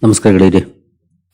ನಮಸ್ಕಾರ ಗೆಳೆಯರಿ.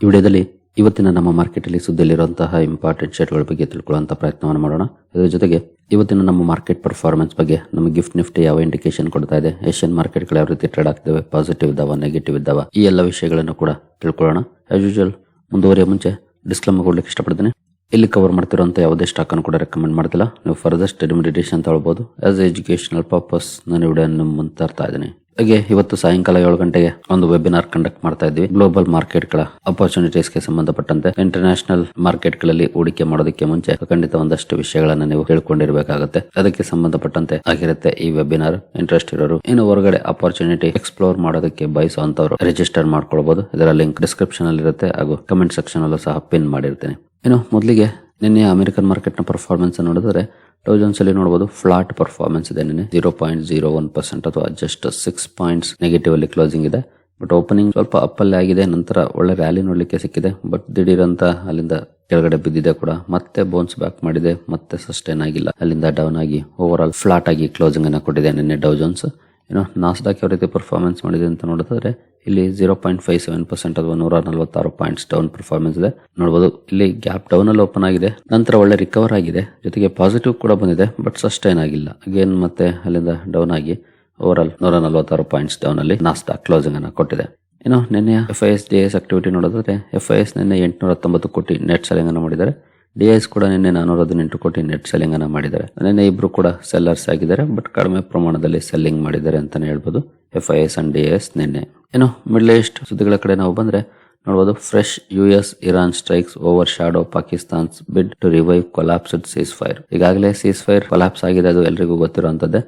ಈ ವಿಡಿಯೋದಲ್ಲಿ ಇವತ್ತಿನ ನಮ್ಮ ಮಾರ್ಕೆಟಲ್ಲಿ ಸುದ್ದಿಯಲ್ಲಿರುವಂತಹ ಇಂಪಾರ್ಟೆಂಟ್ ಶೇರ್ಗಳ ಬಗ್ಗೆ ತಿಳ್ಕೊಳ್ಳುವಂಥ ಪ್ರಯತ್ನವನ್ನು ಮಾಡೋಣ. ಇದರ ಜೊತೆಗೆ ಇವತ್ತಿನ ನಮ್ಮ ಮಾರ್ಕೆಟ್ ಪರ್ಫಾರ್ಮೆನ್ಸ್ ಬಗ್ಗೆ ನಮಗೆ ಗಿಫ್ಟ್ ನಿಫ್ಟಿ ಯಾವ ಇಂಡಿಕೇಶನ್ ಕೊಡ್ತಾ ಇದೆ, ಏಷ್ಯನ್ ಮಾರ್ಕೆಟ್ಗಳು ಯಾವ ರೀತಿ ಟ್ರೇಡ್ ಆಗ್ತವೆ, ಪಾಸಿಟಿವ್ ಇದ್ದಾವ, ನೆಗೆಟಿವ್ ಇದ್ದಾವ, ಈ ಎಲ್ಲ ವಿಷಯಗಳನ್ನು ಕೂಡ ತಿಳ್ಕೊಳ್ಳೋಣ. ಆಸ್ ಯೂಶುವಲ್ ಮುಂದುವರಿಯ ಮುಂಚೆ ಡಿಸ್ಕ್ಲೇಮರ್ ಕೊಡ್ಲಿಕ್ಕೆ ಇಷ್ಟಪಡ್ತೀನಿ. ಇಲ್ಲಿ ಕವರ್ ಮಾಡ್ತಿರುವಂಥ ಯಾವುದೇ ಸ್ಟಾಕ್ ಅನ್ನು ಕೂಡ ರೆಕಮೆಂಡ್ ಮಾಡ್ತಿಲ್ಲ. ನೀವು ಫರ್ದರ್ ಸ್ಟಡಿ ಮೆಡಿಟೇಷನ್ ತಗೊಳ್ಬಹುದು. ಆಸ್ ಎಜುಕೇಶನಲ್ ಪರ್ಪಸ್ ನಾನು ವಿಡಿಯೋ ಮುಂದೆ ತರ್ತಾ ಇದ್ದೀನಿ. ಹಾಗೆ ಇವತ್ತು ಸಾಯಂಕಾಲ 7 ಗಂಟೆಗೆ ಒಂದು ವೆಬಿನಾರ್ ಕಂಡಕ್ಟ್ ಮಾಡ್ತಾ ಇದ್ವಿ. ಗ್ಲೋಬಲ್ ಮಾರ್ಕೆಟ್ಗಳ ಅಪರ್ಚುನಿಟೀಸ್ಗೆ ಸಂಬಂಧಪಟ್ಟಂತೆ ಇಂಟರ್ನ್ಯಾಷನಲ್ ಮಾರ್ಕೆಟ್ಗಳಲ್ಲಿ ಹೂಡಿಕೆ ಮಾಡೋದಕ್ಕೆ ಮುಂಚೆ ಖಂಡಿತ ಒಂದಷ್ಟು ವಿಷಯಗಳನ್ನ ನೀವು ತಿಳ್ಕೊಂಡಿರಬೇಕಾಗುತ್ತೆ. ಅದಕ್ಕೆ ಸಂಬಂಧಪಟ್ಟಂತೆ ಆಗಿರುತ್ತೆ ಈ ವೆಬಿನಾರ್. ಇಂಟ್ರೆಸ್ಟ್ ಇರೋರು ಇನ್ನು ಹೊರಗಡೆ ಅಪರ್ಚುನಿಟಿ ಎಕ್ಸ್ಪ್ಲೋರ್ ಮಾಡೋದಕ್ಕೆ ಬಯಸುವಂತವರು ರಿಜಿಸ್ಟರ್ ಮಾಡ್ಕೊಳ್ಬಹುದು. ಇದರ ಲಿಂಕ್ ಡಿಸ್ಕ್ರಿಪ್ಷನ್ ಅಲ್ಲಿ ಇರುತ್ತೆ ಹಾಗೂ ಕಮೆಂಟ್ ಸೆಕ್ಷನ್ ಅಲ್ಲೂ ಸಹ ಪಿನ್ ಮಾಡಿರ್ತೀನಿ. ಇನ್ನು ಮೊದಲಿಗೆ ನಿನ್ನೆ ಅಮೆರಿಕನ್ ಮಾರ್ಕೆಟ್ ನ ಪರ್ಫಾರ್ಮೆನ್ಸ್ ನೋಡಿದ್ರೆ ಡೌ ಜೋನ್ಸ್ ಅಲ್ಲಿ ನೋಡಬಹುದು ಫ್ಲಾಟ್ ಪರ್ಫಾರ್ಮೆನ್ಸ್ ಇದೆ. ನಿನ್ನೆ 0.01% ಅಥವಾ ಜಸ್ಟ್ 6 ಪಾಯಿಂಟ್ಸ್ ನೆಗೆಟಿವ್ ಅಲ್ಲಿ ಕ್ಲೋಸಿಂಗ್ ಇದೆ. ಬಟ್ ಓಪನಿಂಗ್ ಸ್ವಲ್ಪ ಅಪ್ ಅಲ್ಲಿ ಆಗಿದೆ, ನಂತರ ಒಳ್ಳೆ ರ್ಯಾಲಿ ನೋಡ್ಲಿಕ್ಕೆ ಸಿಕ್ಕಿದೆ. ಬಟ್ ದಿಢೀರಂತ ಅಲ್ಲಿಂದ ಕೆಳಗಡೆ ಬಿದ್ದಿದೆ ಕೂಡ, ಮತ್ತೆ ಬೌನ್ಸ್ ಬ್ಯಾಕ್ ಮಾಡಿದೆ, ಮತ್ತೆ ಸಸ್ಟೈನ್ ಆಗಿಲ್ಲ, ಅಲ್ಲಿಂದ ಡೌನ್ ಆಗಿ ಓವರ್ ಆಲ್ ಫ್ಲಾಟ್ ಆಗಿ ಕ್ಲೋಸಿಂಗ್ ಅನ್ನ ಕೊಟ್ಟಿದೆ ನಿನ್ನೆ ಡೌ ಜೋನ್ಸ್. ಇನ್ನು ನಾಸ್ಡಾಕ್ ಯಾವ ರೀತಿ ಪರ್ಫಾರ್ಮೆನ್ಸ್ ಮಾಡಿದೆ ಅಂತ ನೋಡಿದ್ರೆ ಇಲ್ಲಿ 0.57% ಅಥವಾ 146 ಪಾಯಿಂಟ್ಸ್ ಡೌನ್ ಪರ್ಫಾರ್ಮೆನ್ಸ್ ಇದೆ. ನೋಡಬಹುದು ಇಲ್ಲಿ ಗ್ಯಾಪ್ ಡೌನ್ ಅಲ್ಲಿ ಓಪನ್ ಆಗಿದೆ, ನಂತರ ಒಳ್ಳೆ ರಿಕವರ್ ಆಗಿದೆ, ಜೊತೆಗೆ ಪಾಸಿಟಿವ್ ಕೂಡ ಬಂದಿದೆ, ಬಟ್ ಸಸ್ಟೈನ್ ಆಗಿಲ್ಲ. ಅಗೇನ್ ಮತ್ತೆ ಅಲ್ಲಿಂದ ಡೌನ್ ಆಗಿ ಓವರ್ ಆಲ್ 146 ಪಾಯಿಂಟ್ಸ್ ಡೌನ್ ಅಲ್ಲಿ ನಾಸ್ಡಾಕ್ ಕ್ಲೋಸಿಂಗ್ ಅನ್ನ ಕೊಟ್ಟಿದೆ. ಇನ್ನು ನಿನ್ನೆ FIS DIS ಆಕ್ಟಿವಿಟಿ ನೋಡಿದ್ರೆ FIS ನಿನ್ನೆ 819 ಕೋಟಿ ನೆಟ್ ಸೆಲ್ಲಿಂಗ್ ಅನ್ನು ಮಾಡಿದ್ದಾರೆ. DIS ಕೂಡ ನಿನ್ನೆ 418 ಕೋಟಿ ನೆಟ್ ಸೆಲ್ಲಿಂಗ್ ಅನ್ನ ಮಾಡಿದ್ದಾರೆ. ನಿನ್ನೆ ಇಬ್ರು ಕೂಡ ಸೆಲ್ಲರ್ಸ್ ಆಗಿದ್ದಾರೆ, ಬಟ್ ಕಡಿಮೆ ಪ್ರಮಾಣದಲ್ಲಿ ಸೆಲ್ಲಿಂಗ್ ಮಾಡಿದ್ದಾರೆ ಅಂತಾನೆ ಹೇಳ್ಬೋದು FIS ಅಂಡ್ DIS ನಿನ್ನೆ. ಇನ್ನು ಮಿಡ್ಲ್ ಈಸ್ಟ್ ಸುದ್ದಿಗಳ ಕಡೆ ನಾವು ಬಂದ್ರೆ ನೋಡಬಹುದು fresh US Iran strikes overshadow Pakistan's bid to revive collapsed ceasefire. ಈಗಾಗಲೇ ಸೀಸ್ ಫೈರ್ ಕೊಲಾಪ್ಸ್ ಆಗಿದೆ, ಅದು ಎಲ್ರಿಗೂ ಗೊತ್ತಿರುವಂತದ್ದೇ.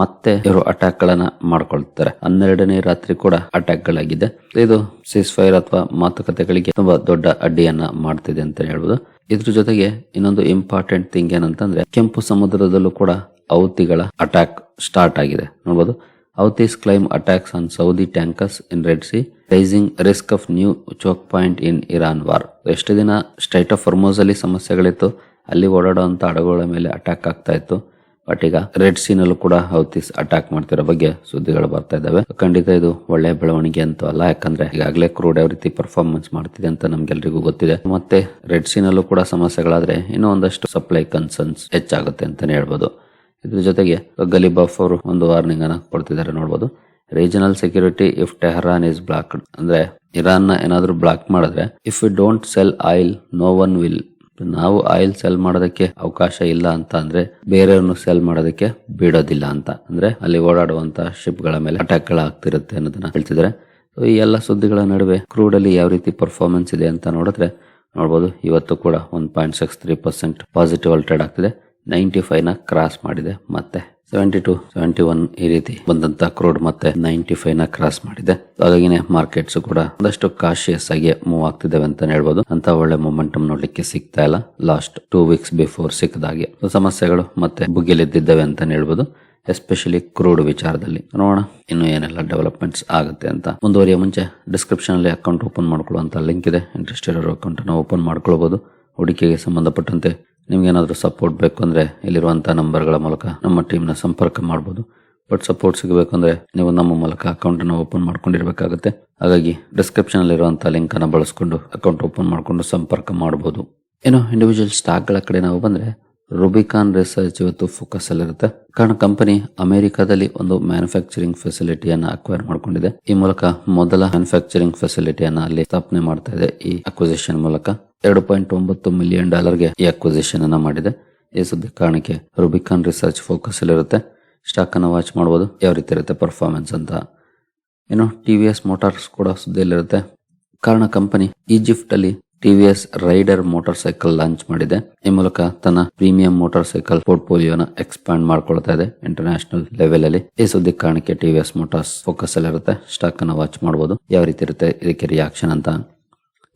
ಮತ್ತೆ ಇವರು ಅಟ್ಯಾಕ್ ಗಳನ್ನ ಮಾಡ್ಕೊಳ್ತಾರೆ. 12ನೇ ರಾತ್ರಿ ಕೂಡ ಅಟ್ಯಾಕ್ ಗಳಾಗಿದೆ. ಇದು ಸೀಸ್ ಫೈರ್ ಅಥವಾ ಮಾತುಕತೆಗಳಿಗೆ ತುಂಬಾ ದೊಡ್ಡ ಅಡ್ಡಿಯನ್ನ ಮಾಡ್ತಿದೆ ಅಂತ ಹೇಳ್ಬೋದು. ಇದ್ರ ಜೊತೆಗೆ ಇನ್ನೊಂದು ಇಂಪಾರ್ಟೆಂಟ್ ಥಿಂಗ್ ಏನಂತಂದ್ರೆ ಕೆಂಪು ಸಮುದ್ರದಲ್ಲೂ ಕೂಡ ಹೌತಿಗಳ ಅಟ್ಯಾಕ್ ಸ್ಟಾರ್ಟ್ ಆಗಿದೆ. ನೋಡಬಹುದು Houthis claim attacks on Saudi tankers in Red Sea, rising risk of new choke point in Iran war. ಎಷ್ಟು ದಿನ ಸ್ಟ್ರೈಟ್ ಆಫ್ ಹೊರ್ಮುಜ್ ಅಲ್ಲಿ ಸಮಸ್ಯೆಗಳಿತ್ತು, ಅಲ್ಲಿ ಓಡಾಡುವಂತ ಹಡಗುಗಳ ಮೇಲೆ ಅಟ್ಯಾಕ್ ಆಗ್ತಾ ಇತ್ತು. ಬಟ್ ಈಗ ರೆಡ್ ಸಿ ನಲ್ಲೂ ಕೂಡ ಹೌತೀಸ್ ಅಟ್ಯಾಕ್ ಮಾಡ್ತಿರೋ ಬಗ್ಗೆ ಸುದ್ದಿಗಳು ಬರ್ತಾ ಇದಾವೆ. ಖಂಡಿತ ಇದು ಒಳ್ಳೆ ಬೆಳವಣಿಗೆ ಅಂತೂ ಅಲ್ಲ, ಯಾಕಂದ್ರೆ ಈಗಾಗಲೇ ಕ್ರೂಡ್ ಯಾವ ರೀತಿ ಪರ್ಫಾರ್ಮೆನ್ಸ್ ಮಾಡ್ತಿದೆ ಅಂತ ನಮ್ಗೆಲ್ರಿಗೂ ಗೊತ್ತಿದೆ. ಮತ್ತೆ ರೆಡ್ ಸಿ ನಲ್ಲೂ ಕೂಡ ಸಮಸ್ಯೆಗಳಾದ್ರೆ ಇನ್ನೂ ಒಂದಷ್ಟು ಸಪ್ಲೈ ಕನ್ಸರ್ನ್ಸ್ ಹೆಚ್ಚಾಗುತ್ತೆ ಅಂತಾನೆ ಹೇಳ್ಬೋದು. ಇದ್ರ ಜೊತೆಗೆ ಗಲಿಬಾಫ್ ಅವರು ಒಂದು ವಾರ್ನಿಂಗ್ ಅನ್ನ ಕೊಡ್ತಿದ್ದಾರೆ. ನೋಡಬಹುದು regional security if Tehran is blocked, ಅಂದ್ರೆ ಇರಾನ್ ನ ಏನಾದ್ರೂ ಬ್ಲಾಕ್ ಮಾಡಿದ್ರೆ if you don't sell oil no one will. ನಾವು ಆಯಿಲ್ ಸೆಲ್ ಮಾಡೋದಕ್ಕೆ ಅವಕಾಶ ಇಲ್ಲ ಅಂತ ಅಂದ್ರೆ ಬೇರೆಯವ್ರನ್ನು ಸೆಲ್ ಮಾಡೋದಕ್ಕೆ ಬಿಡೋದಿಲ್ಲ ಅಂತ, ಅಂದ್ರೆ ಅಲ್ಲಿ ಓಡಾಡುವಂತ ಶಿಪ್ ಗಳ ಮೇಲೆ ಅಟ್ಯಾಕ್ ಗಳ ಆಗ್ತಿರುತ್ತೆ ಅನ್ನೋದನ್ನ ಹೇಳ್ತಿದ್ದಾರೆ. ಈ ಎಲ್ಲ ಸುದ್ದಿಗಳ ನಡುವೆ ಕ್ರೂಡ್ ಅಲ್ಲಿ ಯಾವ ರೀತಿ ಪರ್ಫಾರ್ಮೆನ್ಸ್ ಇದೆ ಅಂತ ನೋಡಿದ್ರೆ ನೋಡಬಹುದು ಇವತ್ತು ಕೂಡ 1.63% ಪಾಸಿಟಿವ್ ಅಲ್ಲಿ ಟ್ರೇಡ್ ಆಗ್ತಿದೆ. 95 ನ ಕ್ರಾಸ್ ಮಾಡಿದೆ, ಮತ್ತೆ 72, 71 ಈ ರೀತಿ ಬಂದಂತ ಕ್ರೂಡ್ ಮತ್ತೆ 95 ನ ಕ್ರಾಸ್ ಮಾಡಿದೆ. ಹಾಗಾಗಿನೇ ಮಾರ್ಕೆಟ್ಸ್ ಕೂಡ ಒಂದಷ್ಟು ಕಾಶಿಯಸ್ ಆಗಿ ಮೂವ್ ಆಗ್ತಿದ್ದಾವೆ ಅಂತ ಹೇಳ್ಬೋದು. ಅಂತ ಒಳ್ಳೆ ಮೊಮೆಂಟಮ್ ನೋಡ್ಲಿಕ್ಕೆ ಸಿಗ್ತಾ ಇಲ್ಲ ಲಾಸ್ಟ್ 2 ವೀಕ್ಸ್ ಬಿಫೋರ್ ಸಿಕ್ಕದಾಗೆ. ಸಮಸ್ಯೆಗಳು ಮತ್ತೆ ಬುಗ್ಗೆಲಿದ್ದಿದ್ದಾವೆ ಅಂತ ಹೇಳ್ಬೋದು, ಎಸ್ಪೆಷಲಿ ಕ್ರೂಡ್ ವಿಚಾರದಲ್ಲಿ. ನೋಡೋಣ ಇನ್ನು ಏನೆಲ್ಲ ಡೆವಲಪ್ಮೆಂಟ್ಸ್ ಆಗುತ್ತೆ ಅಂತ. ಮುಂದುವರಿಯ ಮುಂಚೆ ಡಿಸ್ಕ್ರಿಪ್ಷನ್ ಅಲ್ಲಿ ಅಕೌಂಟ್ ಓಪನ್ ಮಾಡ್ಕೊಳ್ಳುವಂತ ಲಿಂಕ್ ಇದೆ. ಇಂಟ್ರೆಸ್ಟ್ ಇರೋರು ಅಕೌಂಟ್ ಅನ್ನು ಓಪನ್ ಮಾಡ್ಕೊಳ್ಬಹುದು. ಹೂಡಿಕೆಗೆ ಸಂಬಂಧಪಟ್ಟಂತೆ ನಿಮ್ಗೆ ಏನಾದರೂ ಸಪೋರ್ಟ್ ಬೇಕು ಅಂದ್ರೆ ಇಲ್ಲಿರುವಂತಹ ನಂಬರ್ಗಳ ಮೂಲಕ ನಮ್ಮ ಟೀಮ್ ನ ಸಂಪರ್ಕ ಮಾಡಬಹುದು. ಬಟ್ ಸಪೋರ್ಟ್ ಸಿಗಬೇಕು ಅಂದ್ರೆ ನೀವು ನಮ್ಮ ಮೂಲಕ ಅಕೌಂಟ್ ಅನ್ನು ಓಪನ್ ಮಾಡ್ಕೊಂಡಿರ್ಬೇಕಾಗುತ್ತೆ. ಹಾಗಾಗಿ ಡಿಸ್ಕ್ರಿಪ್ಷನ್ ಅಲ್ಲಿರುವಂತಹ ಲಿಂಕ್ ಅನ್ನು ಬಳಸ್ಕೊಂಡು ಅಕೌಂಟ್ ಓಪನ್ ಮಾಡ್ಕೊಂಡು ಸಂಪರ್ಕ ಮಾಡಬಹುದು. ಏನೋ ಇಂಡಿವಿಜುವಲ್ ಸ್ಟಾಕ್ ಗಳ ಕಡೆ ನಾವು ಬಂದ್ರೆ ರೂಬಿಕಾನ್ ರಿಸರ್ಚ್ ಇವತ್ತು ಫೋಕಸ್ ಅಲ್ಲಿರುತ್ತೆ. ಕಾರಣ ಕಂಪನಿ ಅಮೆರಿಕದಲ್ಲಿ ಒಂದು ಮ್ಯಾನುಫ್ಯಾಕ್ಚರಿಂಗ್ ಫೆಸಿಲಿಟಿಯನ್ನ ಅಕ್ವೈರ್ ಮಾಡ್ಕೊಂಡಿದೆ. ಈ ಮೂಲಕ ಮೊದಲ ಮ್ಯಾನುಫ್ಯಾಕ್ಚರಿಂಗ್ ಫೆಸಿಲಿಟಿಯನ್ನ ಅಲ್ಲಿ ಸ್ಥಾಪನೆ ಮಾಡ್ತಾ ಇದೆ. ಈ ಅಕ್ವಿಸಿಷನ್ ಮೂಲಕ $2.9 ಮಿಲಿಯನ್ ಗೆ ಈ ಅಕ್ವಿಸಿಷನ್ ಅನ್ನ ಮಾಡಿದೆ. ಈ ಸುದ್ದಿ ಕಾರಣಕ್ಕೆ ರೂಬಿಕಾನ್ ರಿಸರ್ಚ್ ಫೋಕಸ್ ಅಲ್ಲಿರುತ್ತೆ. ಸ್ಟಾಕ್ ಅನ್ನ ವಾಚ್ ಮಾಡಬಹುದು ಯಾವ ರೀತಿ ಇರುತ್ತೆ ಪರ್ಫಾರ್ಮೆನ್ಸ್ ಅಂತ. ಇನ್ನು TVS ಮೋಟಾರ್ಸ್ ಕೂಡ ಸುದ್ದಿಯಲ್ಲಿರುತ್ತೆ. ಕಾರಣ ಕಂಪನಿ ಈಜಿಪ್ಟ್ ಅಲ್ಲಿ TVS rider motorcycle launch ಮಾಡಿದೆ. ಈ ಮೂಲಕ ತನ್ನ ಪ್ರೀಮಿಯಂ ಮೋಟಾರ್ ಸೈಕಲ್ ಪೋರ್ಟ್ಫೋಲಿಯೋನ ಎಕ್ಸ್ಪಾಂಡ್ ಮಾಡ್ಕೊಳ್ತಾ ಇದೆ ಇಂಟರ್ನ್ಯಾಷನಲ್ ಲೆವೆಲ್ ಅಲ್ಲಿ. ಈ ಸುದ್ದಿ ಕಾರಣಕ್ಕೆ TVS ಮೋಟಾರ್ಸ್ ಫೋಕಸ್ ಅಲ್ಲಿರುತ್ತೆ. ಸ್ಟಾಕ್ ಅನ್ನ ವಾಚ್ ಮಾಡಬಹುದು ಯಾವ ರೀತಿ ಇರುತ್ತೆ ಇದಕ್ಕೆ ರಿಯಾಕ್ಷನ್ ಅಂತ.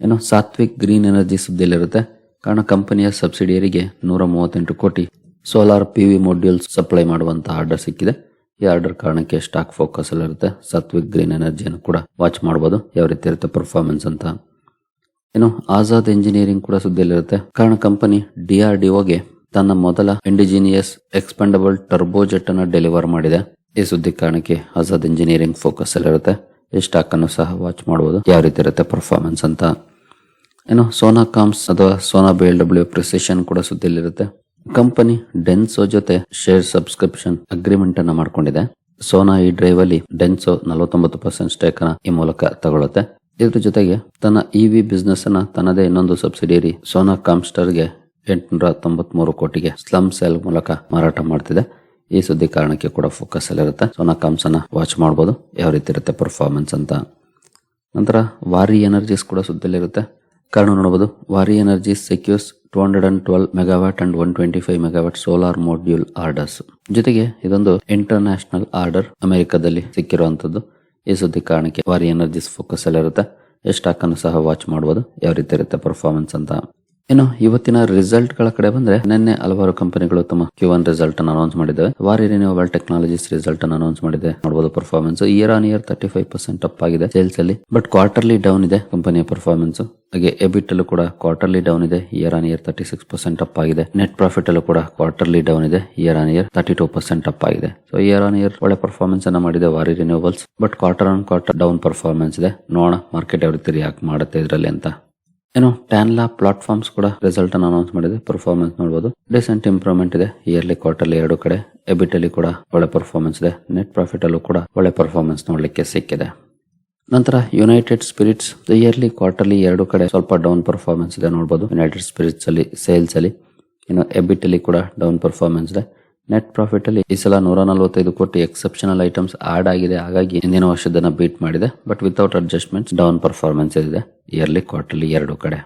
ಇನ್ನು ಸಾತ್ವಿಕ್ ಗ್ರೀನ್ ಎನರ್ಜಿ ಸುದ್ದಿಯಲ್ಲಿರುತ್ತೆ. ಕಾರಣ ಕಂಪನಿಯ ಸಬ್ಸಿಡಿಯರಿಗೆ 138 ಕೋಟಿ ಸೋಲಾರ್ PV ಮಾಡ್ಯೂಲ್ಸ್ ಸಪ್ಲೈ ಮಾಡುವಂತ ಆರ್ಡರ್ ಸಿಕ್ಕಿದೆ. ಈ ಆರ್ಡರ್ ಕಾರಣಕ್ಕೆ ಸ್ಟಾಕ್ ಫೋಕಸ್ ಅಲ್ಲಿರುತ್ತೆ. ಸಾತ್ವಿಕ್ ಗ್ರೀನ್ ಎನರ್ಜಿಯನ್ನು ಕೂಡ ವಾಚ್ ಮಾಡಬಹುದು ಯಾವ ರೀತಿ ಇರುತ್ತೆ ಪರ್ಫಾರ್ಮೆನ್ಸ್ ಅಂತ. ಇನ್ನು ಆಜಾದ್ ಎಂಜಿನಿಯರಿಂಗ್ ಕೂಡ ಸುದ್ದಿಯಲ್ಲಿರುತ್ತೆ. ಕಾರಣ ಕಂಪನಿ DRDOಗೆ ತನ್ನ ಮೊದಲ ಇಂಡಿಜಿನಿಯಸ್ ಎಕ್ಸ್ಪೆಂಡಬಲ್ ಟರ್ಬೋಜೆಟ್ ಅನ್ನ ಡೆಲಿವರ್ ಮಾಡಿದೆ. ಈ ಸುದ್ದಿ ಕಾರಣಕ್ಕೆ ಆಜಾದ್ ಎಂಜಿನಿಯರಿಂಗ್ ಫೋಕಸ್ ಅಲ್ಲಿರುತ್ತೆ. ಈ ಸ್ಟಾಕ್ ಅನ್ನು ಸಹ ವಾಚ್ ಮಾಡಬಹುದು ಯಾವ ರೀತಿ ಇರುತ್ತೆ ಪರ್ಫಾರ್ಮೆನ್ಸ್ ಅಂತ. ಸೋನಾ ಕಾಮ್ಸ್ ಅಥವಾ ಸೋನಾ BLW ಪ್ರಿಸಿಷನ್ ಕೂಡ ಸುದ್ದಿಯಲ್ಲಿರುತ್ತೆ. ಕಂಪನಿ ಡೆನ್ಸೋ ಜೊತೆ ಶೇರ್ ಸಬ್ಸ್ಕ್ರಿಪ್ಷನ್ ಅಗ್ರಿಮೆಂಟ್ ಅನ್ನ ಮಾಡ್ಕೊಂಡಿದೆ. ಸೋನಾ ಈ ಡ್ರೈವ್ ಅಲ್ಲಿ ಡೆನ್ಸೋ 49% ಸ್ಟೇಕ್ ಅನ್ನ ಈ ಮೂಲಕ ತಗೊಳುತ್ತೆ. ಇದ್ರ ಜೊತೆಗೆ ತನ್ನ EV ಬಿಸ್ನೆಸ್ ಅನ್ನ ತನ್ನದೇ ಇನ್ನೊಂದು ಸಬ್ಸಿಡಿಯರಿ ಸೋನಾ ಕಾಮ್ಸ್ಟರ್ ಗೆ 893 ಕೋಟಿಗೆ ಸ್ಲಮ್ ಸೇಲ್ ಮೂಲಕ ಮಾರಾಟ ಮಾಡ್ತಿದೆ. ಈ ಸುದ್ದಿ ಕಾರಣಕ್ಕೆ ಕೂಡ ಫೋಕಸ್ ಅಲ್ಲಿರುತ್ತೆ. ಸೋನಾ ಕಾಮ್ಸ್ ಅನ್ನ ವಾಚ್ ಮಾಡಬಹುದು ಯಾವ ರೀತಿ ಇರುತ್ತೆ ಪರ್ಫಾರ್ಮೆನ್ಸ್ ಅಂತ. ನಂತರ ವಾರಿ ಎನರ್ಜೀಸ್ ಕೂಡ ಸುದ್ದಿಯಲ್ಲಿರುತ್ತೆ. ಕಾರಣ ನೋಡಬಹುದು, Waaree Energies secures 212 megawatt and 125 megawatt solar module orders. ಜೊತೆಗೆ ಇದೊಂದು ಇಂಟರ್ನ್ಯಾಷನಲ್ ಆರ್ಡರ್ ಅಮೆರಿಕದಲ್ಲಿ ಸಿಕ್ಕಿರುವಂತದ್ದು. ಈ ಸುದ್ದಿ ಕಾರಣಕ್ಕೆ ವಾರಿ ಎನರ್ಜೀಸ್ ಫೋಕಸ್ ಅಲ್ಲಿರುತ್ತೆ. ಈ ಸ್ಟಾಕ್ ಅನ್ನು ಸಹ ವಾಚ್ ಮಾಡಬಹುದು ಯಾವ ರೀತಿ ಇರುತ್ತೆ ಪರ್ಫಾರ್ಮೆನ್ಸ್ ಅಂತ. ಇವತ್ತಿನ ರಿಸಲ್ಟ್ ಗಳ ಕಡೆ ಬಂದ್ರೆ ನಿನ್ನೆ ಹಲವಾರು ಕಂಪನಿಗಳು ತಮ್ಮ Q1 ರಿಸಲ್ಟ್ ಅನ್ನು ಅನೌನ್ಸ್ ಮಾಡಿದ್ದಾರೆ. ವಾರಿ ರಿನ್ಯೂವಬಲ್ ಟೆಕ್ನಾಲಜೀಸ್ ರಿಸಲ್ಟ್ ಅನ್ನು ಅನೌನ್ಸ್ ಮಾಡಿದೆ. ನೋಡಬಹುದು performance year on year 35% up ಆಗಿದೆ ಸೇಲ್ಸ್ ಅಲ್ಲಿ. ಬಟ್ ಕ್ವಾರ್ಟರ್ಲಿ ಡೌನ್ ಇದೆ ಕಂಪನಿಯ ಪರ್ಫಾರ್ಮೆನ್ಸ್. ಹಾಗೆ ಎಬಿಟ್ ಅಲ್ಲೂ ಕೂಡ ಕ್ವಾರ್ಟರ್ಲಿ ಡೌನ್ ಇದೆ. ಇಯರ್ ಆನ್ ಇಯರ್ 36% ಅಪ್ ಆಗಿದೆ. ನೆಟ್ ಪ್ರಾಫಿಟ್ ಅಲ್ಲೂ ಕೂಡ ಕ್ವಾರ್ಟರ್ಲಿ ಡೌನ್ ಇದೆ. ಇಯರ್ ಆನ್ ಇಯರ್ 32% ಅಪ್ ಆಗಿದೆ. ಸೊ ಇಯರ್ ಆನ್ ಇಯರ್ ಒಳ್ಳೆ ಪರ್ಫಾರ್ಮೆನ್ಸ್ ಅನ್ನ ಮಾಡಿದೆ ವಾರಿ ರಿನ್ಯೂವಬಲ್ಸ್. But quarter on quarter down performance ಇದೆ. ನೋಡೋಣ ಮಾರ್ಕೆಟ್ ಯಾವ ರೀತಿ ರಿಯಾಕ್ಟ್ ಮಾಡುತ್ತೆ ಇದರಲ್ಲಿ ಅಂತ. ಟ್ಯಾನ್ಲಾ ಪ್ಲಾಟ್ಫಾರ್ಮ್ಸ್ ಕೂಡ ರಿಸಲ್ಟ್ ಅನ್ನು ಅನೌನ್ಸ್ ಮಾಡಿದೆ. ಪರ್ಫಾರ್ಮೆನ್ಸ್ ನೋಡಬಹುದು ಡಿಸೆಂಟ್ ಇಂಪ್ರೂವ್ಮೆಂಟ್ ಇದೆ. ಇಯರ್ಲಿ ಕ್ವಾರ್ಟರ್ಲಿ ಎರಡು ಕಡೆ. ಎಬಿಟ್ ಅಲ್ಲಿ ಕೂಡ ಒಳ್ಳೆ ಪರ್ಫಾರ್ಮೆನ್ಸ್ ಇದೆ. ನೆಟ್ ಪ್ರಾಫಿಟ್ ಅಲ್ಲೂ ಕೂಡ ಒಳ್ಳೆ ಪರ್ಫಾರ್ಮೆನ್ಸ್ ನೋಡ್ಲಿಕ್ಕೆ ಸಿಕ್ಕಿದೆ. ನಂತರ ಯುನೈಟೆಡ್ ಸ್ಪಿರಿಟ್ಸ್ ಇಯರ್ಲಿ ಕ್ವಾರ್ಟರ್ಲಿ ಎರಡು ಕಡೆ ಸ್ವಲ್ಪ ಡೌನ್ ಪರ್ಫಾರ್ಮೆನ್ಸ್ ಇದೆ ನೋಡಬಹುದು. ಯುನೈಟೆಡ್ ಸ್ಪಿರಿಟ್ಸ್ ಅಲ್ಲಿ ಸೇಲ್ಸ್ ಅಲ್ಲಿ, ಎಬಿಟ್ ಅಲ್ಲಿ ಕೂಡ ಡೌನ್ ಪರ್ಫಾರ್ಮೆನ್ಸ್ ಇದೆ. ನೆಟ್ ಪ್ರಾಫಿಟ್ ಅಲ್ಲಿ ಈ ಸಲ 145 ಕೋಟಿ ಎಕ್ಸೆಪ್ಷನಲ್ ಐಟಮ್ಸ್ ಆಡ್ ಆಗಿದೆ. ಹಾಗಾಗಿ ಹಿಂದಿನ ವರ್ಷದನ್ನ ಬೀಟ್ ಮಾಡಿದೆ. But without adjustments down performance ಇದೆ ಇಯರ್ಲಿ ಕ್ವಾರ್ಟರ್ಲಿ ಎರಡು ಕಡೆ.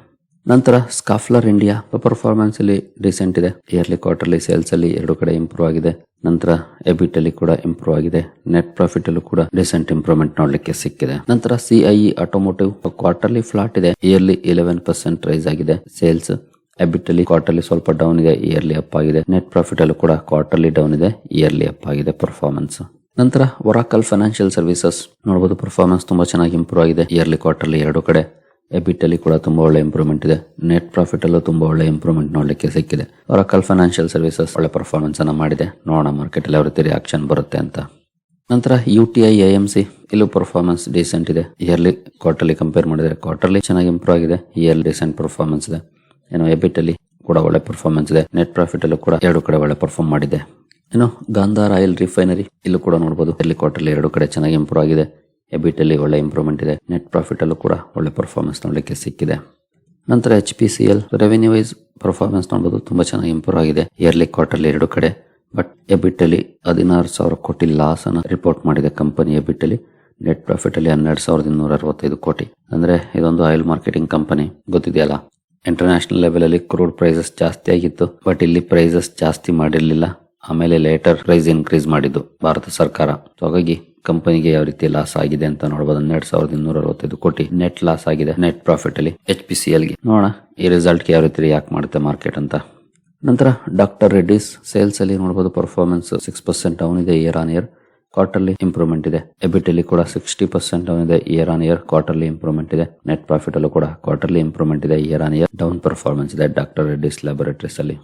ನಂತರ ಸ್ಕಾಫ್ಲರ್ ಇಂಡಿಯಾ ಪರ್ಫಾರ್ಮೆನ್ಸ್ ಅಲ್ಲಿ ಡಿಸೆಂಟ್ ಇದೆ. ಇಯರ್ಲಿ ಕ್ವಾರ್ಟರ್ಲಿ ಸೇಲ್ಸ್ ಅಲ್ಲಿ ಎರಡು ಕಡೆ ಇಂಪ್ರೂವ್ ಆಗಿದೆ. ನಂತರ ಎಬಿಟ್ ಅಲ್ಲಿ ಕೂಡ ಇಂಪ್ರೂವ್ ಆಗಿದೆ. ನೆಟ್ ಪ್ರಾಫಿಟ್ ಅಲ್ಲೂ ಕೂಡ ಡಿಸೆಂಟ್ ಇಂಪ್ರೂವ್ಮೆಂಟ್ ನೋಡ್ಲಿಕ್ಕೆ ಸಿಕ್ಕಿದೆ. ನಂತರ CIE ಆಟೋಮೋಟಿವ್ ಕ್ವಾರ್ಟರ್ಲಿ ಫ್ಲಾಟ್ ಇದೆ. ಇಯರ್ಲಿ 11% ರೈಸ್ ಆಗಿದೆ ಸೇಲ್ಸ್. ಎಬಿಟ್ ಅಲ್ಲಿ ಕ್ವಾರ್ಟರ್ಲಿ ಸ್ವಲ್ಪ ಡೌನ್ ಇದೆ. ಇಯರ್ಲಿ ಅಪ್ ಆಗಿದೆ. ನೆಟ್ ಪ್ರಾಫಿಟ್ ಅಲ್ಲೂ ಕೂಡ ಕ್ವಾರ್ಟರ್ಲಿ ಡೌನ್ ಇದೆ. ಇಯರ್ಲಿ ಅಪ್ ಆಗಿದೆ ಪರ್ಫಾರ್ಮೆನ್ಸ್. ನಂತರ ಒರಾಕಲ್ ಫೈನಾನ್ಷಿಯಲ್ ಸರ್ವಿಸಸ್ ನೋಡಬಹುದು ಪರ್ಫಾರ್ಮೆನ್ಸ್ ತುಂಬಾ ಚೆನ್ನಾಗಿ ಇಂಪ್ರೂವ್ ಆಗಿದೆ. ಇಯರ್ಲಿ ಕ್ವಾರ್ಟರ್ಲಿ ಎರಡು ಕಡೆ. ಎಬಿಟ್ ಅಲ್ಲಿ ಕೂಡ ತುಂಬಾ ಒಳ್ಳೆ ಇಂಪ್ರೂವ್ಮೆಂಟ್ ಇದೆ. ನೆಟ್ ಪ್ರಾಫಿಟ್ ಅಲ್ಲೂ ತುಂಬಾ ಒಳ್ಳೆ ಇಂಪ್ರೂವ್ಮೆಂಟ್ ನೋಡ್ಲಿಕ್ಕೆ ಸಿಕ್ಕಿದೆ. ಒರಾಕಲ್ ಫೈನಾನ್ಷಿಯಲ್ ಸರ್ವಿಸಸ್ ಒಳ್ಳೆ ಪರ್ಫಾರ್ಮೆನ್ಸ್ ಅನ್ನ ಮಾಡಿದೆ. ನೋಡೋಣ ಮಾರ್ಕೆಟ್ ಅಲ್ಲಿ ಯಾವ ರೀತಿ ರಿಯಾಕ್ಷನ್ ಬರುತ್ತೆ ಅಂತ. ನಂತರ UTI AMC ಇಲ್ಲೂ ಪರ್ಫಾರ್ಮೆನ್ಸ್ ಡಿಸೆಂಟ್ ಇದೆ. ಇಯರ್ಲಿ ಕ್ವಾರ್ಟರ್ಲಿ ಕಂಪೇರ್ ಮಾಡಿದ್ರೆ ಕ್ವಾರ್ಟರ್ಲಿ ಚೆನ್ನಾಗಿ ಇಂಪ್ರೂವ್ ಆಗಿದೆ. ಇಯರ್ಲಿ ಡಿಸೆಂಟ್ ಪರ್ಫಾರ್ಮೆನ್ಸ್ ಇದೆ. ಎಬಿಟ್ ಅಲ್ಲಿ ಕೂಡ ಒಳ್ಳೆ ಪರ್ಫಾರ್ಮೆನ್ಸ್ ಇದೆ. ನೆಟ್ ಪ್ರಾಫಿಟ್ ಅಲ್ಲೂ ಕೂಡ ಎರಡು ಕಡೆ ಒಳ್ಳೆ ಪರ್ಫಾರ್ಮ್ ಮಾಡಿದೆ. ಗಾಂಧಾರ್ ಆಯಿಲ್ ರಿಫೈನರಿ ಇಲ್ಲೂ ಕೂಡ ನೋಡಬಹುದು ಇಯರ್ಲಿ ಕ್ವಾರ್ಟರ್ಲಿ ಎರಡು ಕಡೆ ಚೆನ್ನಾಗಿ ಇಂಪ್ರೂವ್ ಆಗಿದೆ. ಎಬಿಟ್ ಅಲ್ಲಿ ಒಳ್ಳೆ ಇಂಪ್ರೂವ್ಮೆಂಟ್ ಇದೆ. ನೆಟ್ ಪ್ರಾಫಿಟ್ ಅಲ್ಲೂ ಕೂಡ ಒಳ್ಳೆ ಪರ್ಫಾರ್ಮೆನ್ಸ್ ನೋಡಲಿಕ್ಕೆ ಸಿಕ್ಕಿದೆ. ನಂತರ HPCL ರೆವೆನ್ಯೂ ವೈಸ್ ಪರ್ಫಾರ್ಮೆನ್ಸ್ ನೋಡಬಹುದು ತುಂಬಾ ಚೆನ್ನಾಗಿ ಇಂಪ್ರೂವ್ ಆಗಿದೆ. ಇಯರ್ಲಿ ಕ್ವಾರ್ಟರ್ಲಿ ಎರಡು ಕಡೆ. ಬಟ್ ಎಬಿಟ್ ಅಲ್ಲಿ 16,000 ಕೋಟಿ ಲಾಸ್ ಅನ್ನು ರಿಪೋರ್ಟ್ ಮಾಡಿದೆ ಕಂಪನಿ ಎಬಿಟ್ ಅಲ್ಲಿ. ನೆಟ್ ಪ್ರಾಫಿಟ್ ಅಲ್ಲಿ 12,265 ಕೋಟಿ. ಅಂದ್ರೆ ಇದೊಂದು ಆಯಿಲ್ ಮಾರ್ಕೆಟಿಂಗ್ ಕಂಪನಿ ಗೊತ್ತಿದೆಯಲ್ಲ. ಇಂಟರ್ನ್ಯಾಷನಲ್ ಲೆವೆಲ್ ಅಲ್ಲಿ ಕ್ರೂಡ್ ಪ್ರೈಸಸ್ ಜಾಸ್ತಿ ಆಗಿತ್ತು. ಬಟ್ ಇಲ್ಲಿ ಪ್ರೈಸಸ್ ಜಾಸ್ತಿ ಮಾಡಿರ್ಲಿಲ್ಲ. ಆಮೇಲೆ ಲೇಟರ್ ಪ್ರೈಸ್ ಇನ್ಕ್ರೀಸ್ ಮಾಡಿದ್ದು ಭಾರತ ಸರ್ಕಾರ. ಹಾಗಾಗಿ ಕಂಪನಿಗೆ ಯಾವ ರೀತಿ ಲಾಸ್ ಆಗಿದೆ ಅಂತ ನೋಡಬಹುದು. 12,265 ಕೋಟಿ ನೆಟ್ ಲಾಸ್ ಆಗಿದೆ ನೆಟ್ ಪ್ರಾಫಿಟ್ ಅಲ್ಲಿ HPCL ಗೆ. ನೋಡೋಣ ಈ ರಿಸಲ್ಟ್ ಗೆ ಯಾವ ರೀತಿ ರಿಯಾಕ್ಟ್ ಮಾಡುತ್ತೆ ಮಾರ್ಕೆಟ್ ಅಂತ. ನಂತರ ಡಾಕ್ಟರ್ ರೆಡ್ಡಿಸ್ ಸೇಲ್ಸ್ ಅಲ್ಲಿ ನೋಡಬಹುದು ಪರ್ಫಾರ್ಮೆನ್ಸ್ 6% ಡೌನ್ ಇದೆ year on year. Quarterly improvement ಇದೆ. ಎಬಿಟ್ ಅಲ್ಲಿ ಕೂಡ 60% ಡೌನ್ ಇದೆ year on year. Quarterly improvement ಇದೆ. ನೆಟ್ ಪ್ರಾಫಿಟ್ ಅಲ್ಲೂ ಕೂಡ ಕ್ವಾರ್ಟರ್ಲಿ ಇಂಪ್ರೂವ್ಮೆಂಟ್ ಇದೆ. Year on year down performance ಇದೆ ಡಾಕ್ಟರ್ ರೆಡ್ಡಿಸ್ ಲ್ಯಾಬೊರೇಟರೀಸ್ ಅಲ್ಲಿ.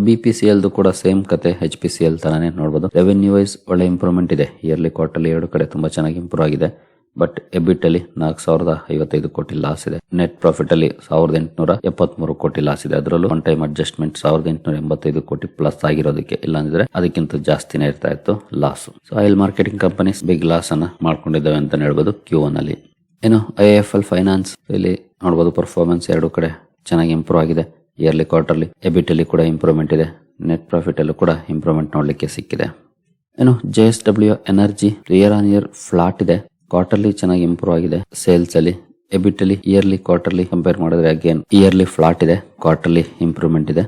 BPCL ಕೂಡ ಸೇಮ್ ಕತೆ HPCL ತರಾನೇ ನೋಡಬಹುದು. ರೆವೆನ್ಯೂ ವೈಸ್ ಒಳ್ಳೆ ಇಂಪ್ರೂವ್ಮೆಂಟ್ ಇದೆ. ಇಯರ್ಲಿ ಕ್ವಾರ್ಟರ್ಲಿ ಎರಡು ಕಡೆ ತುಂಬಾ ಚೆನ್ನಾಗಿ ಇಂಪ್ರೂವ್ ಆಗಿದೆ. ಬಟ್ ಎಬಿಟ್ ಅಲ್ಲಿ 4,055 ಕೋಟಿ ಲಾಸ್ ಇದೆ. ನೆಟ್ ಪ್ರಾಫಿಟ್ ಅಲ್ಲಿ 1,873 ಕೋಟಿ ಲಾಸ್ ಇದೆ. ಅದರಲ್ಲೂ ಒನ್ ಟೈಮ್ ಅಡ್ಜಸ್ಟ್ಮೆಂಟ್ 1,885 ಕೋಟಿ ಪ್ಲಸ್ ಆಗಿರೋದಕ್ಕೆ, ಇಲ್ಲಾಂದ್ರೆ ಅದಕ್ಕಿಂತ ಜಾಸ್ತಿನೇ ಇರ್ತಾ ಇತ್ತು loss. So oil marketing companies big loss ಅನ್ನ ಮಾಡ್ಕೊಂಡಿದ್ದಾವೆ ಅಂತ ಹೇಳ್ಬೋದು Q1 ಅಲ್ಲಿ. IIFL ಫೈನಾನ್ಸ್ ಇಲ್ಲಿ ನೋಡಬಹುದು ಪರ್ಫಾರ್ಮೆನ್ಸ್ ಎರಡು ಕಡೆ ಚೆನ್ನಾಗಿ ಇಂಪ್ರೂವ್ ಆಗಿದೆ. ಇಯರ್ಲಿ ಕ್ವಾರ್ಟರ್ಲಿ ಎಬಿಟ್ ಅಲ್ಲಿ ಕೂಡ ಇಂಪ್ರೂವ್ಮೆಂಟ್ ಇದೆ. ನೆಟ್ ಪ್ರಾಫಿಟ್ ಅಲ್ಲೂ ಕೂಡ ಇಂಪ್ರೂವ್ಮೆಂಟ್ ನೋಡ್ಲಿಕ್ಕೆ ಸಿಕ್ಕಿದೆ. JSW energy year on year flat ಇದೆ. ಕ್ವಾರ್ಟರ್ಲಿ ಚೆನ್ನಾಗಿ ಇಂಪ್ರೂವ್ ಆಗಿದೆ ಸೇಲ್ಸ್ ಅಲ್ಲಿ. ಎಬಿಟ್ ಅಲ್ಲಿ ಇಯರ್ಲಿ ಕ್ವಾರ್ಟರ್ಲಿ ಕಂಪೇರ್ ಮಾಡಿದ್ರೆ ಅಗೇನ್ ಇಯರ್ಲಿ ಫ್ಲಾಟ್ ಇದೆ. ಕ್ವಾರ್ಟರ್ಲಿ ಇಂಪ್ರೂವ್ಮೆಂಟ್ ಇದೆ.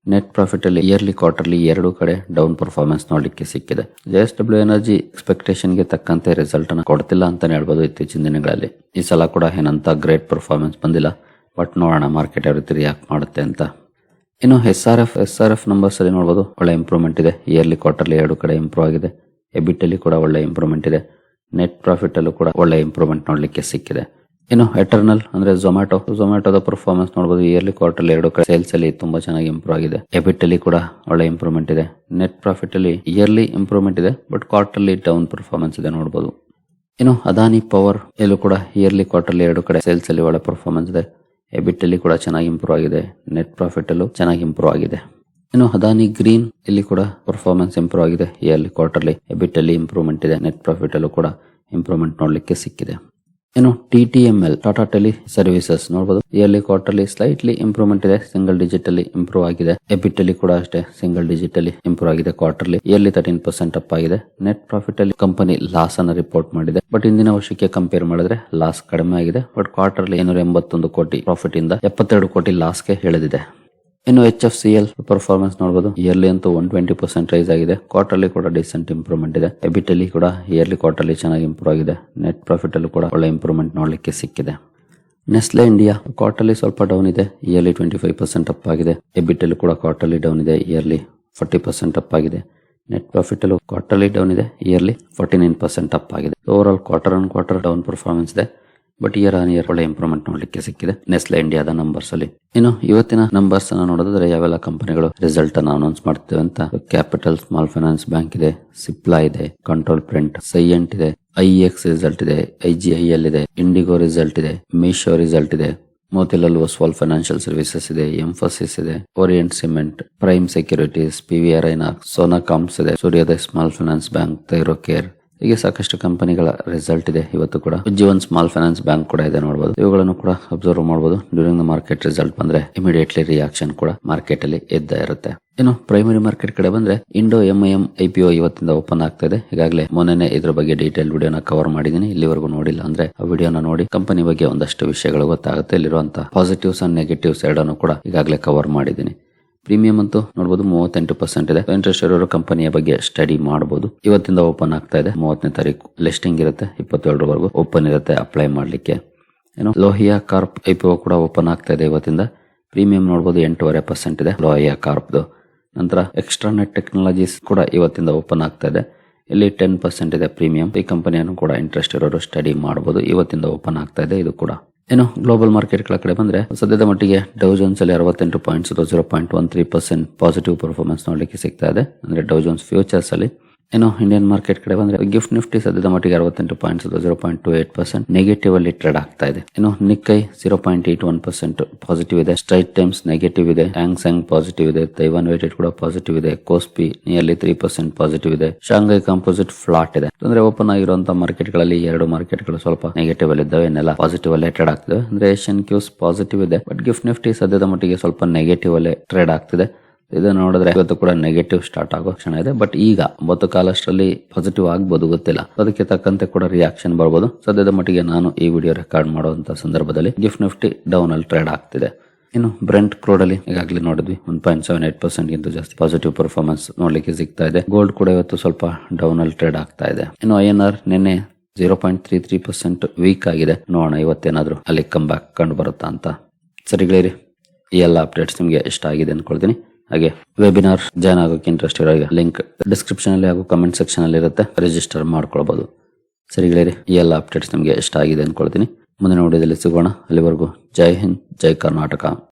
ನೆಟ್ ಪ್ರಾಫಿಟ್ ಅಲ್ಲಿ ಇಯರ್ಲಿ ಕ್ವಾರ್ಟರ್ಲಿ ಎರಡು ಕಡೆ ಡೌನ್ ಪರ್ಫಾರ್ಮೆನ್ಸ್ ನೋಡ್ಲಿಕ್ಕೆ ಸಿಕ್ಕಿದೆ. JSW ಎನರ್ಜಿ ಎಕ್ಸ್ಪೆಕ್ಟೇಷನ್ ಗೆ ತಕ್ಕಂತೆ ರಿಸಲ್ಟ್ ಅನ್ನು ಕೊಡ್ತಿಲ್ಲ ಅಂತಾನೆ ಹೇಳ್ಬೋದು ಇತ್ತೀಚಿನ ದಿನಗಳಲ್ಲಿ. ಈ ಸಲ ಕೂಡ ಏನಂತ ಗ್ರೇಟ್ ಪರ್ಫಾರ್ಮೆನ್ಸ್ ಬಂದಿಲ್ಲ. ಬಟ್ ನೋಡೋಣ ಮಾರ್ಕೆಟ್ ಯಾವ ರೀತಿ ರಿಯಾಕ್ಟ್ ಮಾಡುತ್ತೆ ಅಂತ. SRF ನಂಬರ್ಸ್ ಅಲ್ಲಿ ನೋಡಬಹುದು ಒಳ್ಳೆ ಇಂಪ್ರೂವ್ಮೆಂಟ್ ಇದೆ. ಇಯರ್ಲಿ ಕ್ವಾರ್ಟರ್ಲಿ ಎರಡು ಕಡೆ ಇಂಪ್ರೂವ್ ಆಗಿದೆ. ಎಬಿಟ್ ಅಲ್ಲಿ ಕೂಡ ಒಳ್ಳೆ ಇಂಪ್ರೂವ್ಮೆಂಟ್ ಇದೆ. ನೆಟ್ ಪ್ರಾಫಿಟ್ ಅಲ್ಲೂ ಕೂಡ ಒಳ್ಳೆ ಇಂಪ್ರೂವ್ಮೆಂಟ್ ನೋಡ್ಲಿಕ್ಕೆ ಸಿಕ್ಕಿದೆ. ಎಟರ್ನಲ್ ಅಂದ್ರೆ ಝೊಮ್ಯಾಟೋದ ಪರ್ಫಾರ್ಮೆನ್ಸ್ ನೋಡಬಹುದು. ಇಯರ್ಲಿ ಕ್ವಾರ್ಟರ್ಲಿ ಎರಡು ಕಡೆ ಸೇಲ್ಸ್ ಅಲ್ಲಿ ತುಂಬಾ ಚೆನ್ನಾಗಿ ಇಂಪ್ರೂವ್ ಆಗಿದೆ. ಎಬಿಟ್ ಅಲ್ಲಿ ಕೂಡ ಒಳ್ಳೆ ಇಂಪ್ರೂವ್ಮೆಂಟ್ ಇದೆ. ನೆಟ್ ಪ್ರಾಫಿಟ್ ಅಲ್ಲಿ ಇಯರ್ಲಿ ಇಂಪ್ರೂವ್ಮೆಂಟ್ ಇದೆ. ಬಟ್ ಕ್ವಾರ್ಟರ್ಲಿ ಡೌನ್ ಪರ್ಫಾರ್ಮೆನ್ಸ್ ಇದೆ ನೋಡಬಹುದು. ಇನ್ನು ಅದಾನಿ ಪವರ್ ಎಲ್ಲೂ ಕೂಡ ಇಯರ್ಲಿ ಕ್ವಾರ್ಟರ್ಲಿ ಎರಡು ಕಡೆ ಸೇಲ್ಸ್ ಅಲ್ಲಿ ಒಳ್ಳೆ ಪರ್ಫಾರ್ಮೆನ್ಸ್ ಇದೆ. ಎಬಿಟ್ ಅಲ್ಲಿ ಕೂಡ ಚೆನ್ನಾಗಿ ಇಂಪ್ರೂವ್ ಆಗಿದೆ. ನೆಟ್ ಪ್ರಾಫಿಟ್ ಅಲ್ಲೂ ಚೆನ್ನಾಗಿ ಇಂಪ್ರೂವ್ ಆಗಿದೆ. ಇನ್ನು ಅದಾನಿ ಗ್ರೀನ್ ಇಲ್ಲಿ ಕೂಡ ಪರ್ಫಾರ್ಮೆನ್ಸ್ ಇಂಪ್ರೂವ್ ಆಗಿದೆ. ಇಯರ್ಲಿ ಕ್ವಾರ್ಟರ್ಲಿ ಎಬಿಟ್ ಅಲ್ಲಿ ಇಂಪ್ರೂವ್ಮೆಂಟ್ ಇದೆ. ನೆಟ್ ಪ್ರಾಫಿಟ್ ಅಲ್ಲೂ ಕೂಡ ಇಂಪ್ರೂವ್ಮೆಂಟ್ ನೋಡ್ಲಿಕ್ಕೆ ಸಿಕ್ಕಿದೆ. ಇನ್ನು TTML ಟಾಟಾ ಟೆಲಿ ಸರ್ವಿಸಸ್ ನೋಡಬಹುದು. ಇಯರ್ಲಿ ಕ್ವಾರ್ಟರ್ಲಿ ಸ್ಲೈಟ್ಲಿ ಇಂಪ್ರೂವ್ಮೆಂಟ್ ಇದೆ. ಸಿಂಗಲ್ ಡಿಜಿಟ್ ಅಲ್ಲಿ ಇಂಪ್ರೂವ್ ಆಗಿದೆ. ಎಬಿಟ್ ಅಲ್ಲಿ ಕೂಡ ಅಷ್ಟೇ ಸಿಂಗಲ್ ಡಿಜಿಟ್ ಅಲ್ಲಿ ಇಂಪ್ರೂವ್ ಆಗಿದೆ. ಕ್ವಾರ್ಟರ್ಲಿ ಇಯರ್ಲಿ 13% ಅಪ್ ಆಗಿದೆ. ನೆಟ್ ಪ್ರಾಫಿಟ್ ಅಲ್ಲಿ ಕಂಪನಿ ಲಾಸ್ ಅನ್ನ ರಿಪೋರ್ಟ್ ಮಾಡಿದೆ. ಬಟ್ ಇಂದಿನ ವರ್ಷಕ್ಕೆ ಕಂಪೇರ್ ಮಾಡಿದ್ರೆ ಲಾಸ್ ಕಡಿಮೆ ಆಗಿದೆ. ಬಟ್ ಕ್ವಾರ್ಟರ್ಲಿ 281 ಕೋಟಿ ಪ್ರಾಫಿಟ್ ಇಂದ 72 ಕೋಟಿ ಲಾಸ್ಗೆ ಇಳಿದಿದೆ. ಇನ್ನು HFCL ಪರ್ಫಾರ್ಮೆನ್ಸ್ ನೋಡಬಹುದು. ಇಯರ್ಲಿ ಅಂತೂ 120% ರೈಸ್ ಆಗಿದೆ. ಕ್ವಾರ್ಟರ್ಲಿ ಕೂಡ ಡಿಸೆಂಟ್ ಇಂಪ್ರೂವ್ಮೆಂಟ್ ಇದೆ. ಎಬಿಟ್ ಅಲ್ಲಿ ಕೂಡ ಇಯರ್ಲಿ ಕ್ವಾರ್ಟರ್ಲಿ ಚೆನ್ನಾಗಿ ಇಂಪ್ರೂವ್ ಆಗಿದೆ. ನೆಟ್ ಪ್ರಾಫಿಟ್ ಅಲ್ಲೂ ಕೂಡ ಒಳ್ಳೆ ಇಂಪ್ರೂವ್ಮೆಂಟ್ ನೋಡ್ಲಿಕ್ಕೆ ಸಿಕ್ಕಿದೆ. ನೆಸ್ಲೆ ಇಂಡಿಯಾ ಕ್ವಾರ್ಟರ್ಲಿ ಸ್ವಲ್ಪ ಡೌನ್ ಇದೆ. ಇಯರ್ಲಿ 25% ಅಪ್ ಆಗಿದೆ. ಎಬಿಟ್ ಅಲ್ಲೂ ಕೂಡ ಕ್ವಾರ್ಟರ್ಲಿ ಡೌನ್ ಇದೆ. ಇಯರ್ಲಿ 40% ಅಪ್ ಆಗಿದೆ. ನೆಟ್ ಪ್ರಾಫಿಟ್ ಅಲ್ಲೂ ಕ್ವಾರ್ಟರ್ಲಿ ಡೌನ್ ಇದೆ. ಇಯರ್ಲಿ 49% ಅಪ್ ಆಗಿದೆ. Over all quarter on quarter down performance ಇದೆ. ಬಟ್ ಇಯರ್ ಆನ್ ಇಯರ್ ಒಳ್ಳೆ ಇಂಪ್ರೂವ್ಮೆಂಟ್ ನೋಡ್ಲಿಕ್ಕೆ ಸಿಕ್ಕಿದೆ ನೆಸ್ಲೆ ಇಂಡಿಯಾದ ನಂಬರ್ಸ್ ಅಲ್ಲಿ. ಇನ್ನು ಇವತ್ತಿನ ನಂಬರ್ಸ್ ಅನ್ನ ನೋಡೋದಾದ್ರೆ ಯಾವೆಲ್ಲ ಕಂಪನಿಗಳು ರಿಸಲ್ಟ್ ಅನ್ನ ಅನೌನ್ಸ್ ಮಾಡ್ತೇವೆ ಅಂತ ಕ್ಯಾಪಿಟಲ್ ಸ್ಮಾಲ್ ಫೈನಾನ್ಸ್ ಬ್ಯಾಂಕ್ ಇದೆ, ಸಿಪ್ಲಾ ಇದೆ, ಕಂಟ್ರೋಲ್ ಪ್ರಿಂಟ್, ಸೈಯೆಂಟ್ ಇದೆ, IEX ರಿಸಲ್ಟ್ ಇದೆ, IGIL ಇದೆ, ಇಂಡಿಗೋ ರಿಸಲ್ಟ್ ಇದೆ, ಮೀಶೋ ರಿಸಲ್ಟ್ ಇದೆ, ಮೋತಿಲಾಲ್ ಒಸ್ವಾಲ್ ಫೈನಾನ್ಷಿಯಲ್ ಸರ್ವಿಸಸ್ ಇದೆ, ಎಂಫೋಸಿಸ್ ಇದೆ, ಓರಿಯಂಟ್ ಸಿಮೆಂಟ್, ಪ್ರೈಮ್ ಸೆಕ್ಯೂರಿಟೀಸ್, PVR ಐನಾಕ್ಸ್, ಸೋನಾಕಾಮ್ಸ್ ಇದೆ, ಸೂರ್ಯೋದಯ ಸ್ಮಾಲ್ ಫೈನಾನ್ಸ್ ಬ್ಯಾಂಕ್, ಥೈರೋಕೇರ್, ಹೀಗೆ ಸಾಕಷ್ಟು ಕಂಪನಿಗಳ ರಿಸಲ್ಟ್ ಇದೆ ಇವತ್ತು ಕೂಡ. ಜೀವನ್ ಸ್ಮಾಲ್ ಫೈನಾನ್ಸ್ ಬ್ಯಾಂಕ್ ಕೂಡ ಇದೆ ನೋಡಬಹುದು. ಇವುಗಳನ್ನು ಕೂಡ ಅಬ್ಸರ್ವ್ ಮಾಡಬಹುದು. ಡ್ಯೂರಿಂಗ್ ದ ಮಾರ್ಕೆಟ್ ರಿಸಲ್ಟ್ ಬಂದ್ರೆ ಇಮಿಡಿಯೇಟ್ಲಿ ರಿಯಾಕ್ಷನ್ ಕೂಡ ಮಾರ್ಕೆಟ್ ಅಲ್ಲಿ ಇದ್ದೇ ಇರುತ್ತೆ. ಇನ್ನು ಪ್ರೈಮರಿ ಮಾರ್ಕೆಟ್ ಕಡೆ ಬಂದ್ರೆ ಇಂಡೋ MIM IPO ಇವತ್ತಿಂದ ಓಪನ್ ಆಗ್ತಾ ಇದೆ. ಈಗಾಗಲೇ ಮೊನ್ನೆ ಇದ್ರ ಬಗ್ಗೆ ಡೀಟೇಲ್ ವಿಡಿಯೋನ ಕವರ್ ಮಾಡಿದೀನಿ. ಇಲ್ಲಿವರೆಗೂ ನೋಡಿಲ್ಲ ಅಂದ್ರೆ ಆ ವಿಡಿಯೋನ ನೋಡಿ ಕಂಪನಿ ಬಗ್ಗೆ ಒಂದಷ್ಟು ವಿಷಯಗಳು ಗೊತ್ತಾಗುತ್ತೆ. ಇಲ್ಲಿರುವಂತಹ ಪಾಸಿಟಿವ್ಸ್ ಅಂಡ್ ನೆಗೆಟಿವ್ಸ್ ಎರಡನ್ನು ಕೂಡ ಈಗಾಗಲೇ ಕವರ್ ಮಾಡಿದೀನಿ. ಪ್ರೀಮಿಯಂ ಅಂತೂ ನೋಡಬಹುದು 38% ಇದೆ. ಇಂಟ್ರೆಸ್ಟ್ ಇರೋರು ಕಂಪನಿಯ ಬಗ್ಗೆ ಸ್ಟಡಿ ಮಾಡಬಹುದು. ಇವತ್ತಿಂದ ಓಪನ್ ಆಗ್ತಾ ಇದೆ. 30ನೇ ತಾರೀಕು ಲಿಸ್ಟಿಂಗ್ ಇರುತ್ತೆ. 27ರವರೆಗೂ ಓಪನ್ ಇರುತ್ತೆ ಅಪ್ಲೈ ಮಾಡ್ಲಿಕ್ಕೆ. ಏನು ಲೋಹಿಯಾ ಕಾರ್ಪ್ IPO ಕೂಡ ಓಪನ್ ಆಗ್ತಾ ಇದೆ ಇವತ್ತಿಂದ. ಪ್ರೀಮಿಯಂ ನೋಡಬಹುದು 8.5% ಇದೆ ಲೋಹಿಯಾ ಕಾರ್ಪ್ದು. ನಂತರ ಎಕ್ಸ್ಟ್ರಾನೆಟ್ ಟೆಕ್ನಾಲಜೀಸ್ ಕೂಡ ಇವತ್ತಿಂದ ಓಪನ್ ಆಗ್ತಾ ಇದೆ. ಇಲ್ಲಿ 10% ಇದೆ ಪ್ರೀಮಿಯಂ. ಈ ಕಂಪನಿಯನ್ನು ಕೂಡ ಇಂಟ್ರೆಸ್ಟ್ ಇರೋರು ಸ್ಟಡಿ ಮಾಡಬಹುದು. ಇವತ್ತಿಂದ ಓಪನ್ ಆಗ್ತಾ ಇದೆ ಇದು ಕೂಡ. ಇನ್ನು ಗ್ಲೋಬಲ್ ಮಾರ್ಕೆಟ್ ಕಡೆ ಬಂದ್ರೆ ಸದ್ಯದ ಮಟ್ಟಿಗೆ ಡೌ ಜೋನ್ಸ್ ಅಲ್ಲಿ 68 ಪಾಯಿಂಟ್ಸ್ 0.13% ಪಾಸಿಟಿವ್ ಪರ್ಫಾರ್ಮೆನ್ಸ್ ನೋಡ್ಲಿಕ್ಕೆ ಸಿಗ್ತಾ ಇದೆ. ಅಂದ್ರೆ ಡೌ ಜೋನ್ಸ್ ಫ್ಯೂಚರ್ಸ್ ಅಲ್ಲಿ. ಇನ್ನು ಇಂಡಿಯನ್ ಮಾರ್ಕೆಟ್ ಕಡೆ ಬಂದ್ರೆ ಗಿಫ್ಟ್ ನಿಫ್ಟಿ ಸದ್ಯದ ಮಟ್ಟಿಗೆ 68 ಪಾಯಿಂಟ್ಸ್ 0.28% ನೆಗೆಟಿವ್ ಅಲ್ಲಿ ಟ್ರೇಡ್ ಆಗ್ತಾ ಇದೆ. ಇನ್ನು ನಿಕ್ಕೈ 0.81% ಪಾಸಿಟಿವ್ ಇದೆ. ಸ್ಟ್ರೈಟ್ ಟೈಮ್ಸ್ ನೆಗೆಟಿವ್ ಇದೆ. ಹ್ಯಾಂಗ್ಸೆಂಗ್ ಪಾಸಿಟಿವ್ ಇದೆ. ತೈವಾನ್ ವೇಟೆಡ್ ಕೂಡ ಪಾಸಿಟಿವ್ ಇದೆ. ಕೋಸ್ಪಿ ನಿಯರ್ಲಿ 3% ಪಾಸಿಟಿವ್ ಇದೆ. ಶಾಂಘೈ ಕಾಂಪೋಸಿಟ್ ಫ್ಲಾಟ್ ಇದೆ. ಅಂದ್ರೆ ಓಪನ್ ಆಗಿರುವಂತಹ ಮಾರ್ಕೆಟ್ ಗಳಲ್ಲಿ ಎರಡು ಮಾರ್ಕೆಟ್ ಗಳು ಸ್ವಲ್ಪ ನೆಗೆಟಿವ್ ಅಲ್ಲಿ ಇದ್ದಾವೆ. ಇನ್ನೆಲ್ಲ ಪಾಸಿಟಿವ್ ಅಲ್ಲೇ ಟ್ರೇಡ್ ಆಗ್ತಿದೆ. ಅಂದ್ರೆ ಏಷ್ಯನ್ ಕ್ಯೂಸ್ ಪಾಸಿಟಿವ್ ಇದೆ. ಬಟ್ ಗಿಫ್ಟ್ ನಿಫ್ಟಿ ಸದ್ಯದ ಮಟ್ಟಿಗೆ ಸ್ವಲ್ಪ ನೆಗೆಟಿವ್ ಅಲ್ಲೇ ಟ್ರೇಡ್ ಆಗ್ತಿದೆ. ಇದನ್ನ ನೋಡಿದ್ರೆ ಇವತ್ತು ಕೂಡ ನೆಗೆಟಿವ್ ಸ್ಟಾರ್ಟ್ ಆಗೋ ಕ್ಷಣ ಇದೆ. ಬಟ್ ಈಗ 9 ಕಾಲಷ್ಟರಲ್ಲಿ ಪಾಸಿಟಿವ್ ಆಗ್ಬೋದು, ಗೊತ್ತಿಲ್ಲ. ಅದಕ್ಕೆ ತಕ್ಕಂತೆ ಕೂಡ ರಿಯಾಕ್ಷನ್ ಬರ್ಬೋದು. ಸದ್ಯದ ಮಟ್ಟಿಗೆ ನಾನು ಈ ವಿಡಿಯೋ ರೆಕಾರ್ಡ್ ಮಾಡುವಂತ ಸಂದರ್ಭದಲ್ಲಿ ಗಿಫ್ಟ್ ನಿಫ್ಟಿ ಡೌನ್ ಅಲ್ಲಿ ಟ್ರೇಡ್ ಆಗ್ತಿದೆ. ಇನ್ನು ಬ್ರೆಂಟ್ ಕ್ರೂಡ್ ಅಲ್ಲಿ ಈಗಾಗಲೇ ನೋಡಿದ್ವಿ 1.78% ಗಿಂತ ಜಾಸ್ತಿ ಪಾಸಿಟಿವ್ ಪರ್ಫಾರ್ಮೆನ್ಸ್ ನೋಡ್ಲಿಕ್ಕೆ ಸಿಗ್ತಾ ಇದೆ. ಗೋಲ್ಡ್ ಕೂಡ ಇವತ್ತು ಸ್ವಲ್ಪ ಡೌನ್ ಅಲ್ಲಿ ಟ್ರೇಡ್ ಆಗ್ತಾ ಇದೆ. ಇನ್ನು INR ನಿನ್ನೆ 0.33% ವೀಕ್ ಆಗಿದೆ. ನೋಡೋಣ ಇವತ್ತೇನಾದ್ರೂ ಅಲ್ಲಿ ಕಮ್ ಬ್ಯಾಕ್ ಕಂಡು ಬರುತ್ತಾ ಅಂತ. ಸರಿಗಳಿರಿ, ಈ ಎಲ್ಲ ಅಪ್ಡೇಟ್ಸ್ ನಿಮಗೆ ಇಷ್ಟ ಆಗಿದೆ ಅನ್ಕೊಳ್ತೀನಿ. ಹಾಗೆ ವೆಬಿನಾರ್ ಜಾಯ್ನ್ ಆಗೋಕೆ ಇಂಟ್ರೆಸ್ಟ್ ಇರೋ ಲಿಂಕ್ ಡಿಸ್ಕ್ರಿಪ್ಷನ್ ಅಲ್ಲಿ ಹಾಗೂ ಕಮೆಂಟ್ ಸೆಕ್ಷನ್ ಅಲ್ಲಿ ಇರುತ್ತೆ. ರಿಜಿಸ್ಟರ್ ಮಾಡ್ಕೊಳ್ಬಹುದು. ಸರಿಗಳಿರಿ, ಈ ಎಲ್ಲ ಅಪ್ಡೇಟ್ಸ್ ನಿಮಗೆ ಇಷ್ಟ ಆಗಿದೆ ಅನ್ಕೊಳ್ತೀನಿ. ಮುಂದಿನ ವಿಡಿಯೋದಲ್ಲಿ ಸಿಗೋಣ. ಅಲ್ಲಿವರೆಗೂ ಜೈ ಹಿಂದ್, ಜೈ ಕರ್ನಾಟಕ.